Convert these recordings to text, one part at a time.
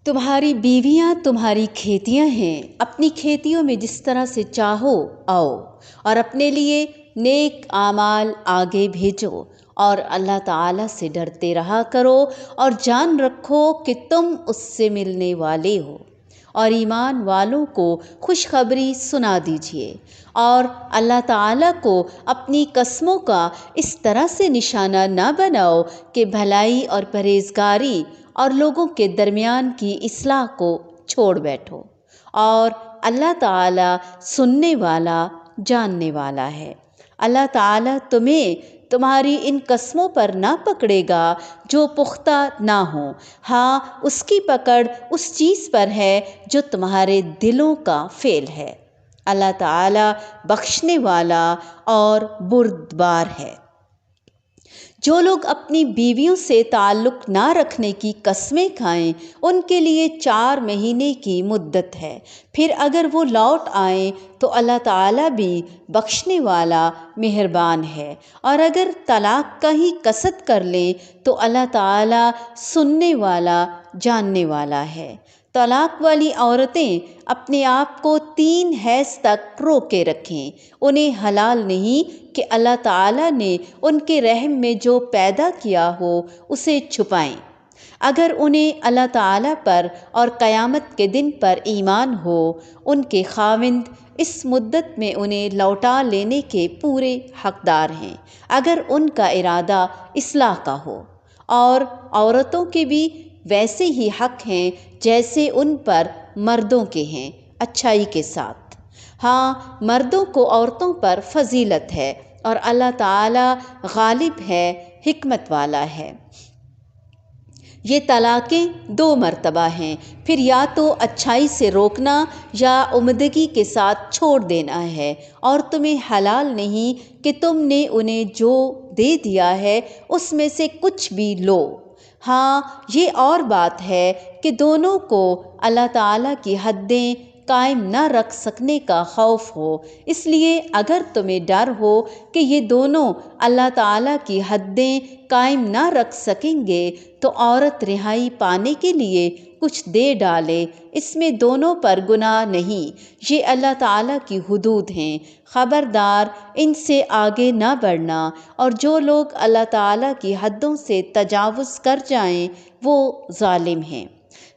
तुम्हारी बीवियां तुम्हारी खेतियां हैं, अपनी खेतियों में जिस तरह से चाहो आओ और अपने लिए नेक आमाल आगे भेजो और अल्लाह ताला से डरते रहा करो और जान रखो कि तुम उससे मिलने वाले हो। और ईमान वालों को खुशखबरी सुना दीजिए और अल्लाह ताला को अपनी कस्मों का इस तरह से निशाना ना बनाओ कि भलाई और परहेजगारी और लोगों के दरमियान की इस्लाह को छोड़ बैठो। और अल्लाह ताला सुनने वाला जानने वाला है। अल्लाह ताला तुम्हें तुम्हारी इन कस्मों पर ना पकड़ेगा जो पुख्ता ना हो। हाँ, उसकी पकड़ उस चीज़ पर है जो तुम्हारे दिलों का फेल है। अल्लाह ताला बख्शने वाला और बुर्दबार है। जो लोग अपनी बीवियों से ताल्लुक़ ना रखने की कस्में खाएं, उनके लिए 4 महीने की मुद्दत है। फिर अगर वो लौट आएं तो अल्लाह ताला भी बख्शने वाला मेहरबान है। और अगर तलाक का ही कसद कर लें तो अल्लाह ताला सुनने वाला जानने वाला है। तलाक वाली औरतें अपने आप को 3 हैज़ तक रोके रखें। उन्हें हलाल नहीं कि अल्लाह ताला ने उनके रहम में जो पैदा किया हो उसे छुपाएं। अगर उन्हें अल्लाह ताला पर और क़यामत के दिन पर ईमान हो, उनके खाविंद इस मुद्दत में उन्हें लौटा लेने के पूरे हकदार हैं, अगर उनका इरादा इस्लाह का हो। और औरतों के भी वैसे ही हक हैं जैसे उन पर मर्दों के हैं, अच्छाई के साथ। हाँ, मर्दों को औरतों पर फजीलत है और अल्लाह ताला गालिब है, हिकमत वाला है। ये तलाक़ें 2 मर्तबा हैं, फिर या तो अच्छाई से रोकना या उम्दगी के साथ छोड़ देना है। और तुम्हें हलाल नहीं कि तुमने उन्हें जो दे दिया है उसमें से कुछ भी लो। हाँ, ये और बात है कि दोनों को अल्लाह ताला की हदें कायम न रख सकने का खौफ हो। इसलिए अगर तुम्हें डर हो कि ये दोनों अल्लाह ताला की हदें कायम न रख सकेंगे तो औरत रिहाई पाने के लिए कुछ दे डाले, इसमें दोनों पर गुनाह नहीं। ये अल्लाह ताला की हुदूद हैं, ख़बरदार इनसे आगे ना बढ़ना। और जो लोग अल्लाह ताला की हदों से तजावुज़ कर जाएं वो ज़ालिम हैं।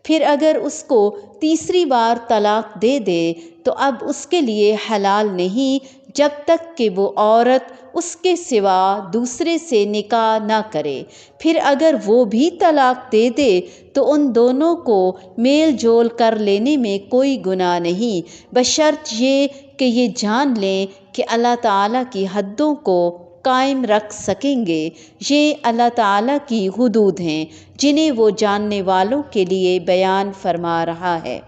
फिर अगर उसको तीसरी बार तलाक दे दे तो अब उसके लिए हलाल नहीं जब तक कि वो औरत उसके सिवा दूसरे से निकाह ना करे। फिर अगर वो भी तलाक दे दे तो उन दोनों को मेल जोल कर लेने में कोई गुनाह नहीं, बशर्त ये कि ये जान लें कि अल्लाह ताला की हदों को कायम रख सकेंगे। ये अल्लाह ताला की हुदूद हैं जिन्हें वो जानने वालों के लिए बयान फरमा रहा है।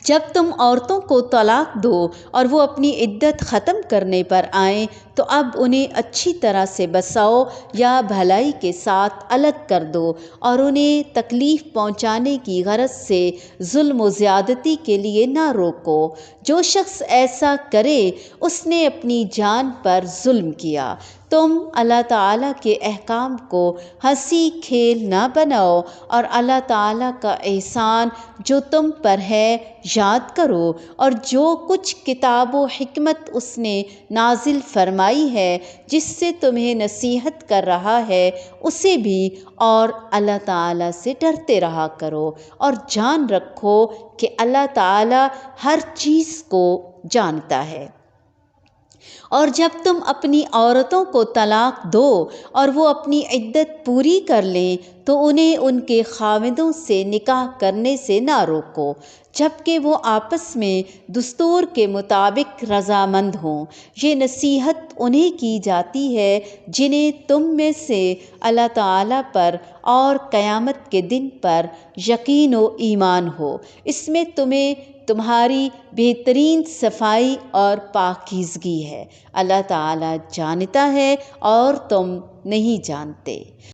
जब तुम औरतों को तलाक दो और वो अपनी इद्दत ख़त्म करने पर आएँ तो अब उन्हें अच्छी तरह से बसाओ या भलाई के साथ अलग कर दो और उन्हें तकलीफ़ पहुंचाने की गरज से जुल्म व ज़्यादती के लिए ना रोको। जो शख्स ऐसा करे उसने अपनी जान पर जुल्म किया। तुम अल्लाह ताला के अहकाम को हंसी खेल ना बनाओ और अल्लाह ताला का एहसान जो तुम पर है याद करो और जो कुछ किताब व हिकमत उसने नाजिल फरमाई है जिससे तुम्हें नसीहत कर रहा है उसे भी, और अल्लाह ताला से डरते रहा करो और जान रखो कि अल्लाह ताला हर चीज़ को जानता है। और जब तुम अपनी औरतों को तलाक दो और वो अपनी इद्दत पूरी कर लें तो उन्हें उनके खाविदों से निकाह करने से ना रोको जबकि वो आपस में दस्तूर के मुताबिक रज़ामंद हों। ये नसीहत उन्हें की जाती है जिन्हें तुम में से अल्लाह ताला पर और क़यामत के दिन पर यकीन व ईमान हो। इसमें तुम्हें तुम्हारी बेहतरीन सफाई और पाकीज़गी है। अल्लाह ताला जानता है और तुम नहीं जानते।